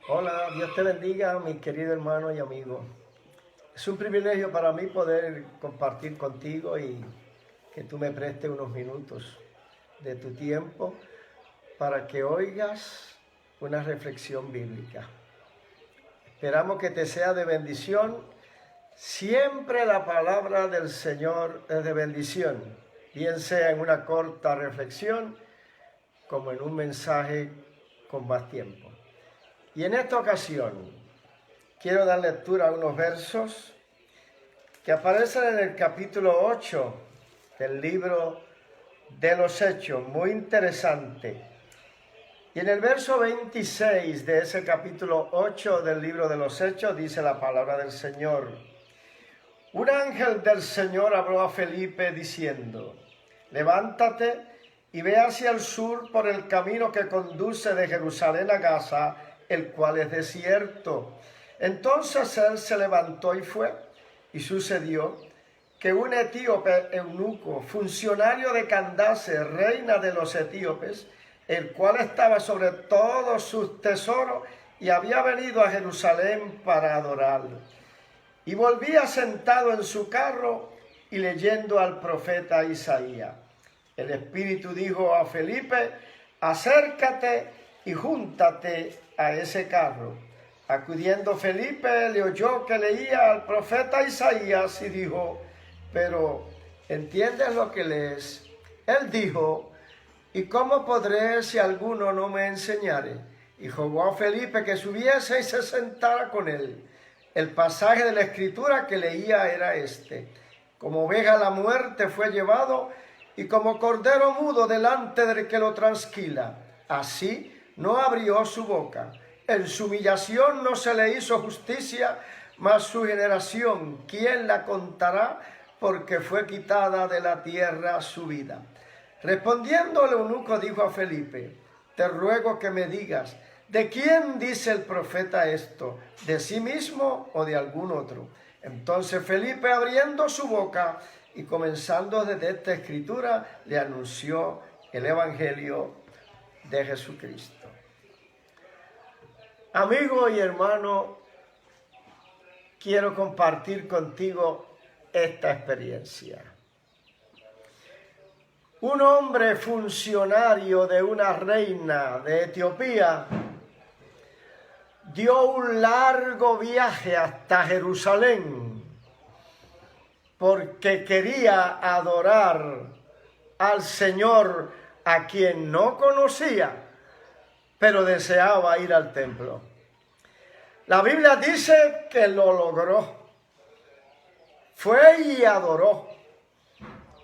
Hola, Dios te bendiga, mi querido hermano y amigo. Es un privilegio para mí poder compartir contigo y que tú me prestes unos minutos de tu tiempo para que oigas una reflexión bíblica. Esperamos que te sea de bendición. Siempre la palabra del Señor es de bendición, bien sea en una corta reflexión como en un mensaje con más tiempo. Y en esta ocasión quiero dar lectura a unos versos que aparecen en el capítulo 8 del libro de los Hechos, muy interesante. Y en el verso 26 de ese capítulo 8 del libro de los Hechos dice la palabra del Señor. Un ángel del Señor habló a Felipe diciendo: levántate y ve hacia el sur por el camino que conduce de Jerusalén a Gaza, el cual es desierto. Entonces él se levantó y fue, y sucedió que un etíope eunuco, funcionario de Candace, reina de los etíopes, el cual estaba sobre todos sus tesoros y había venido a Jerusalén para adorarlo, y volvía sentado en su carro y leyendo al profeta Isaías. El Espíritu dijo a Felipe: acércate y júntate a ese carro. Acudiendo Felipe, le oyó que leía al profeta Isaías y dijo: pero ¿entiendes lo que lees? Él dijo: ¿y cómo podré si alguno no me enseñare? Y rogó a Felipe que subiese y se sentara con él. El pasaje de la Escritura que leía era este: como oveja a la muerte fue llevado, y como cordero mudo delante del que lo trasquila, así no abrió su boca. En su humillación no se le hizo justicia, mas su generación, ¿quién la contará? Porque fue quitada de la tierra su vida. Respondiendo el eunuco dijo a Felipe: te ruego que me digas, ¿de quién dice el profeta esto? ¿De sí mismo o de algún otro? Entonces Felipe, abriendo su boca y comenzando desde esta escritura, le anunció el evangelio de Jesucristo. Amigo y hermano, quiero compartir contigo esta experiencia. Un hombre funcionario de una reina de Etiopía dio un largo viaje hasta Jerusalén porque quería adorar al Señor a quien no conocía, pero deseaba ir al templo. La Biblia dice que lo logró. Fue y adoró.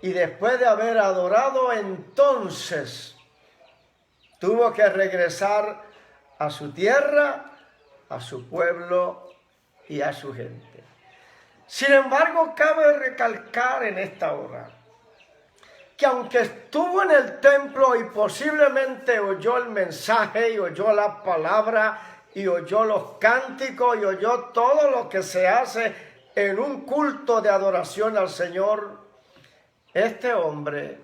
Y después de haber adorado, entonces tuvo que regresar a su tierra, a su pueblo y a su gente. Sin embargo, cabe recalcar en esta hora que aunque estuvo en el templo y posiblemente oyó el mensaje y oyó la palabra y oyó los cánticos y oyó todo lo que se hace en un culto de adoración al Señor, este hombre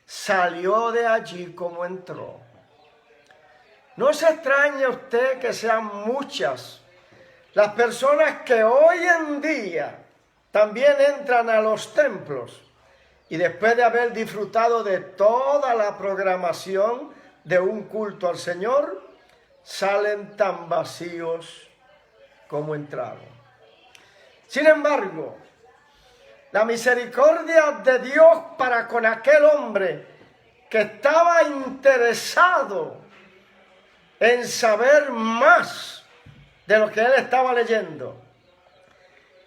salió de allí como entró. No se extrañe usted que sean muchas las personas que hoy en día también entran a los templos y después de haber disfrutado de toda la programación de un culto al Señor, salen tan vacíos como entraron. Sin embargo, la misericordia de Dios para con aquel hombre que estaba interesado en saber más de lo que él estaba leyendo.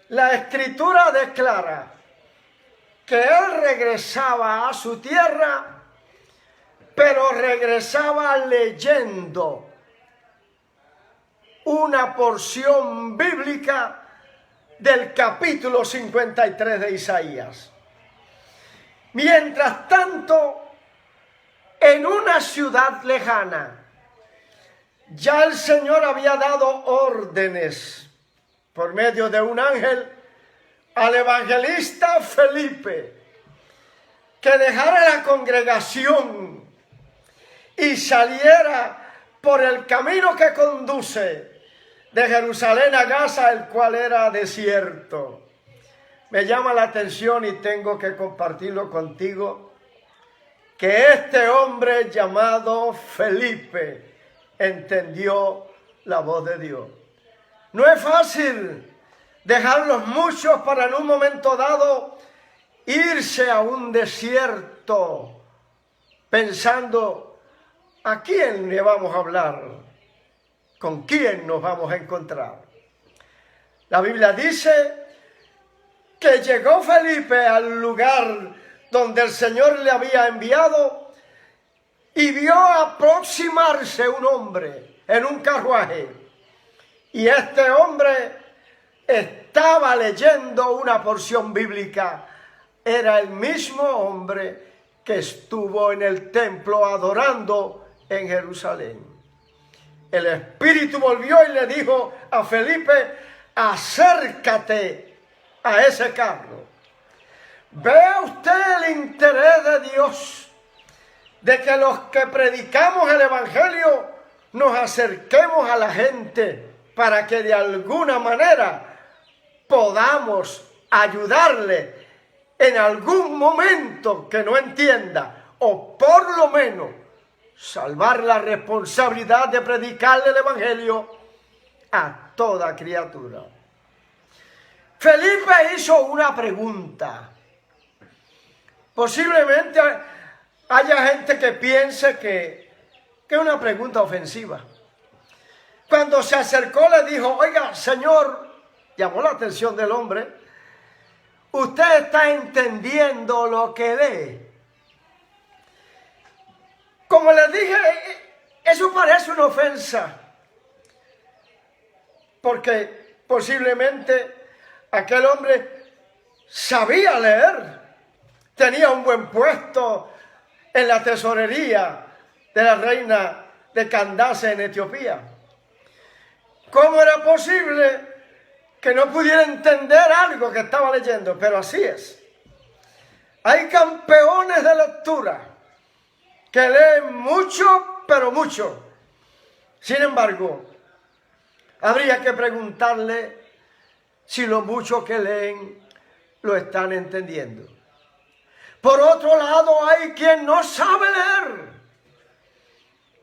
La Escritura declara que él regresaba a su tierra, pero regresaba leyendo una porción bíblica del capítulo 53 de Isaías. Mientras tanto, en una ciudad lejana, ya el Señor había dado órdenes por medio de un ángel al evangelista Felipe que dejara la congregación y saliera por el camino que conduce de Jerusalén a Gaza, el cual era desierto. Me llama la atención y tengo que compartirlo contigo, que este hombre llamado Felipe entendió la voz de Dios. No es fácil dejarlos muchos para en un momento dado irse a un desierto pensando a quién le vamos a hablar, con quién nos vamos a encontrar. La Biblia dice que llegó Felipe al lugar donde el Señor le había enviado y vio aproximarse un hombre en un carruaje. Y este hombre estaba leyendo una porción bíblica. Era el mismo hombre que estuvo en el templo adorando en Jerusalén. El Espíritu volvió y le dijo a Felipe: acércate a ese carro. ¿Vea usted el interés de Dios de que los que predicamos el Evangelio nos acerquemos a la gente para que de alguna manera podamos ayudarle en algún momento que no entienda, o por lo menos salvar la responsabilidad de predicarle el Evangelio a toda criatura? Felipe hizo una pregunta. Posiblemente haya gente que piense que es una pregunta ofensiva. Cuando se acercó le dijo: oiga, Señor, llamó la atención del hombre, ¿usted está entendiendo lo que lee? Como les dije, eso parece una ofensa, porque posiblemente aquel hombre sabía leer, tenía un buen puesto en la tesorería de la reina de Candace en Etiopía. ¿Cómo era posible que no pudiera entender algo que estaba leyendo? Pero así es. Hay campeones de lectura que leen mucho, pero mucho. Sin embargo, habría que preguntarle si lo mucho que leen lo están entendiendo. Por otro lado, hay quien no sabe leer.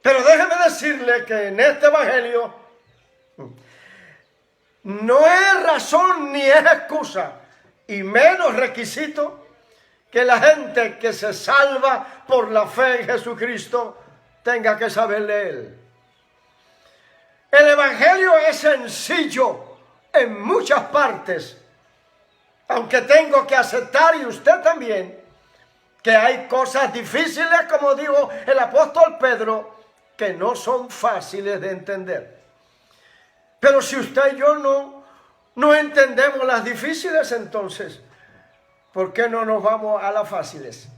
Pero déjeme decirle que en este Evangelio no es razón ni es excusa, y menos requisito, que la gente que se salva por la fe en Jesucristo tenga que saber leer. El Evangelio es sencillo en muchas partes, aunque tengo que aceptar, y usted también, que hay cosas difíciles, como dijo el apóstol Pedro, que no son fáciles de entender. Pero si usted y yo no entendemos las difíciles, entonces, ¿por qué no nos vamos a las fáciles?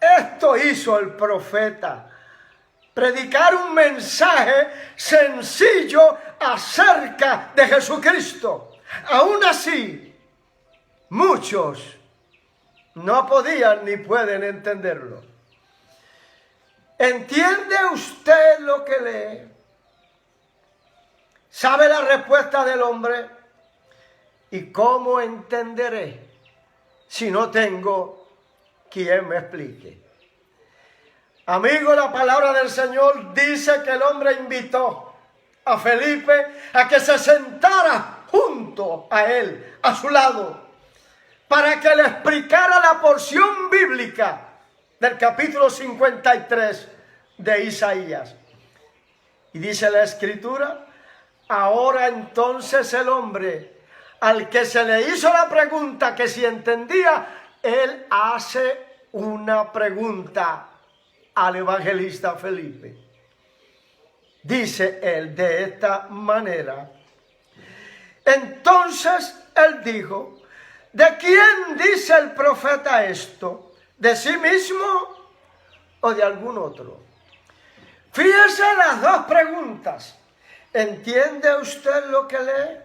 Esto hizo el profeta: predicar un mensaje sencillo acerca de Jesucristo. Aún así, muchos no podían ni pueden entenderlo. ¿Entiende usted lo que lee? ¿Sabe la respuesta del hombre? ¿Y cómo entenderé si no tengo quien me explique? Amigo, la palabra del Señor dice que el hombre invitó a Felipe a que se sentara junto a él, a su lado, para que le explicara la porción bíblica del capítulo 53 de Isaías. Y dice la Escritura: ahora entonces el hombre al que se le hizo la pregunta que si entendía, él hace una pregunta al evangelista Felipe. Dice él de esta manera: entonces él dijo, ¿de quién dice el profeta esto? ¿De sí mismo o de algún otro? Fíjese las dos preguntas. ¿Entiende usted lo que lee?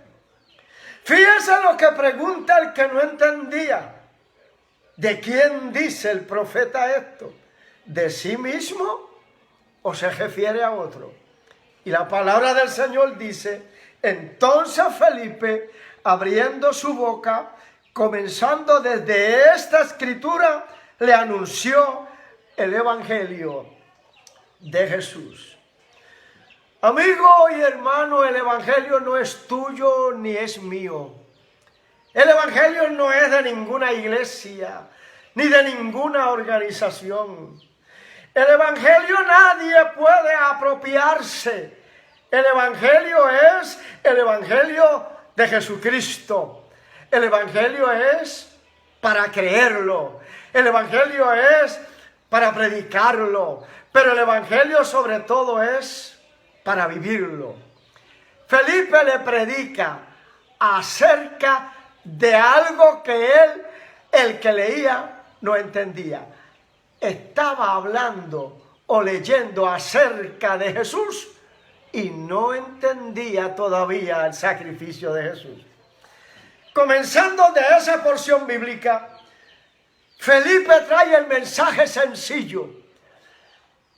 Fíjese lo que pregunta el que no entendía. ¿De quién dice el profeta esto? ¿De sí mismo o se refiere a otro? Y la palabra del Señor dice, entonces Felipe, abriendo su boca, comenzando desde esta escritura, le anunció el evangelio de Jesús. Amigo y hermano, el evangelio no es tuyo ni es mío. El evangelio no es de ninguna iglesia ni de ninguna organización. El evangelio nadie puede apropiarse. El evangelio es el evangelio de Jesucristo. El evangelio es para creerlo. El evangelio es para predicarlo. Pero el evangelio sobre todo es para vivirlo. Felipe le predica acerca de algo que él, el que leía, no entendía. Estaba hablando o leyendo acerca de Jesús y no entendía todavía el sacrificio de Jesús. Comenzando de esa porción bíblica, Felipe trae el mensaje sencillo,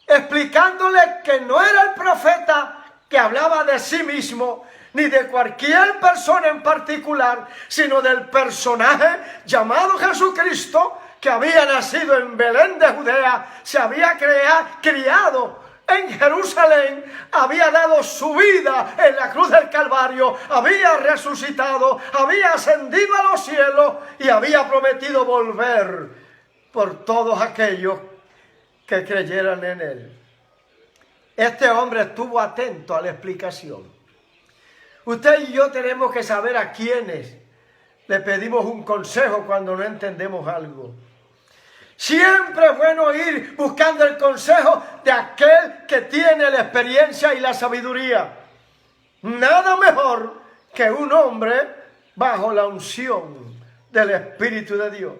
explicándole que no era el profeta que hablaba de sí mismo, ni de cualquier persona en particular, sino del personaje llamado Jesucristo, que había nacido en Belén de Judea, se había criado en Jerusalén, había dado su vida en la cruz del Calvario, había resucitado, había ascendido a los cielos y había prometido volver por todos aquellos que creyeran en él. Este hombre estuvo atento a la explicación. Usted y yo tenemos que saber a quiénes le pedimos un consejo cuando no entendemos algo. Siempre es bueno ir buscando el consejo de aquel que tiene la experiencia y la sabiduría. Nada mejor que un hombre bajo la unción del Espíritu de Dios.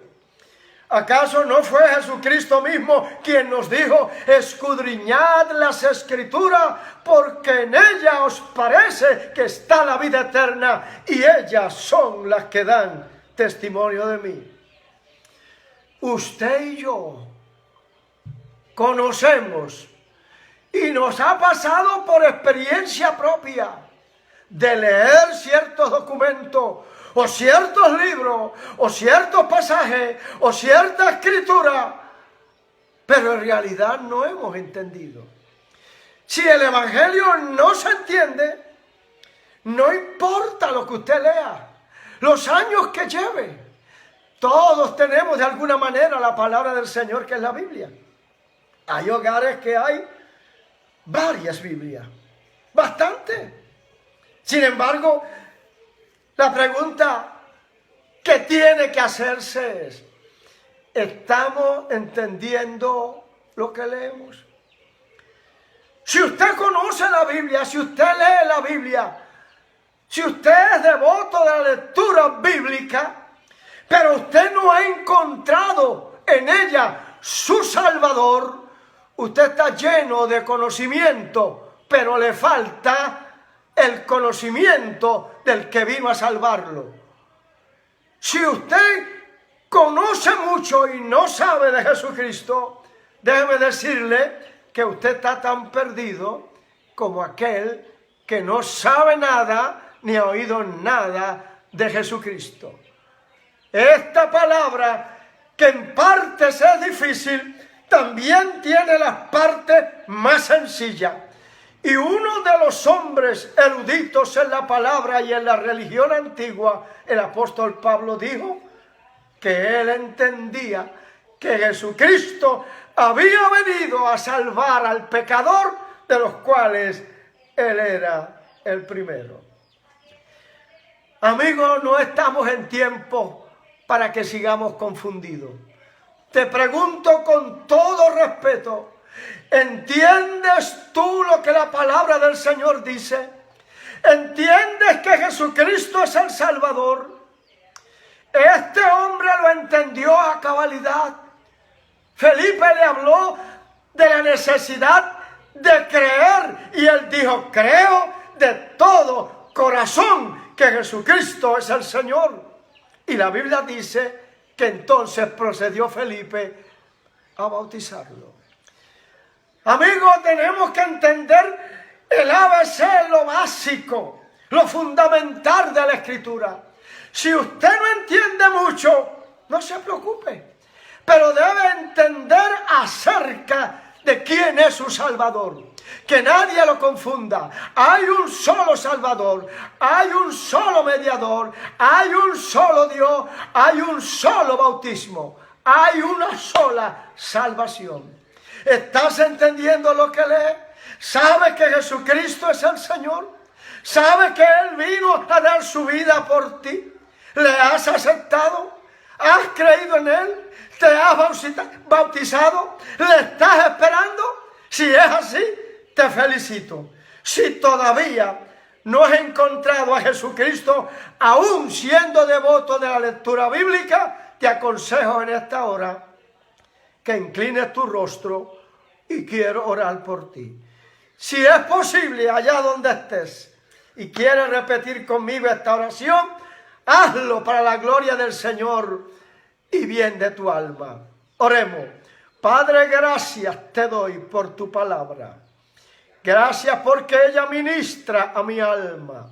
¿Acaso no fue Jesucristo mismo quien nos dijo, escudriñad las Escrituras, porque en ellas os parece que está la vida eterna, y ellas son las que dan testimonio de mí? Usted y yo conocemos y nos ha pasado por experiencia propia de leer ciertos documentos o ciertos libros o ciertos pasajes o cierta escritura, pero en realidad no hemos entendido. Si el evangelio no se entiende, no importa lo que usted lea, los años que lleve. Todos tenemos de alguna manera la palabra del Señor, que es la Biblia. Hay hogares que hay varias Biblias, bastante. Sin embargo, la pregunta que tiene que hacerse es, ¿estamos entendiendo lo que leemos? Si usted conoce la Biblia, si usted lee la Biblia, si usted es devoto de la lectura bíblica, pero usted no ha encontrado en ella su Salvador, usted está lleno de conocimiento, pero le falta el conocimiento del que vino a salvarlo. Si usted conoce mucho y no sabe de Jesucristo, déjeme decirle que usted está tan perdido como aquel que no sabe nada ni ha oído nada de Jesucristo. Esta palabra, que en partes es difícil, también tiene las partes más sencillas. Y uno de los hombres eruditos en la palabra y en la religión antigua, el apóstol Pablo, dijo que él entendía que Jesucristo había venido a salvar al pecador, de los cuales él era el primero. Amigos, no estamos en tiempo para que sigamos confundidos. Te pregunto con todo respeto, ¿entiendes tú lo que la palabra del Señor dice? ¿Entiendes que Jesucristo es el Salvador? Este hombre lo entendió a cabalidad. Felipe le habló de la necesidad de creer y él dijo, creo de todo corazón que Jesucristo es el Señor. Y la Biblia dice que entonces procedió Felipe a bautizarlo. Amigos, tenemos que entender El ABC es lo básico, lo fundamental de la Escritura. Si usted no entiende mucho, no se preocupe, pero debe entender acerca de quién es su Salvador. Que nadie lo confunda. Hay un solo Salvador, hay un solo mediador, hay un solo Dios, hay un solo bautismo, hay una sola salvación. ¿Estás entendiendo lo que lees? ¿Sabes que Jesucristo es el Señor? ¿Sabes que Él vino a dar su vida por ti? ¿Le has aceptado? ¿Has creído en Él? ¿Te has bautizado? ¿Le estás esperando? Si es así, te felicito. Si todavía no has encontrado a Jesucristo, aún siendo devoto de la lectura bíblica, te aconsejo en esta hora que inclines tu rostro y quiero orar por ti. Si es posible, allá donde estés, y quieres repetir conmigo esta oración, hazlo para la gloria del Señor y bien de tu alma. Oremos. Padre, gracias te doy por tu palabra. Gracias porque ella ministra a mi alma.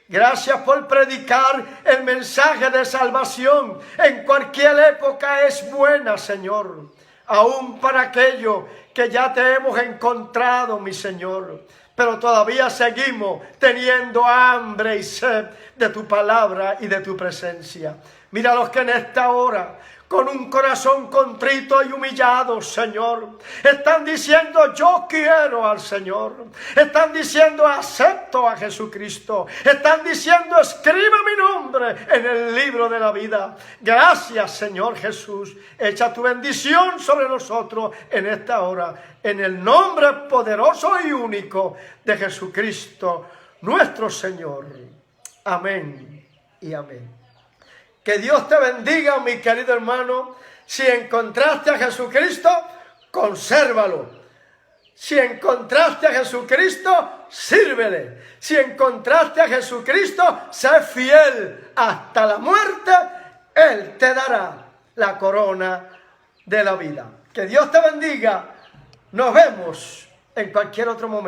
Gracias por predicar el mensaje de salvación. En cualquier época es buena, Señor. Aún para aquellos que ya te hemos encontrado, mi Señor. Pero todavía seguimos teniendo hambre y sed de tu palabra y de tu presencia. Mira los que en esta hora, con un corazón contrito y humillado, Señor, están diciendo: yo quiero al Señor. Están diciendo: acepto a Jesucristo. Están diciendo: escribe mi nombre en el libro de la vida. Gracias, Señor Jesús. Echa tu bendición sobre nosotros en esta hora, en el nombre poderoso y único de Jesucristo, nuestro Señor. Amén y amén. Que Dios te bendiga, mi querido hermano. Si encontraste a Jesucristo, consérvalo. Si encontraste a Jesucristo, sírvele. Si encontraste a Jesucristo, sé fiel hasta la muerte. Él te dará la corona de la vida. Que Dios te bendiga. Nos vemos en cualquier otro momento.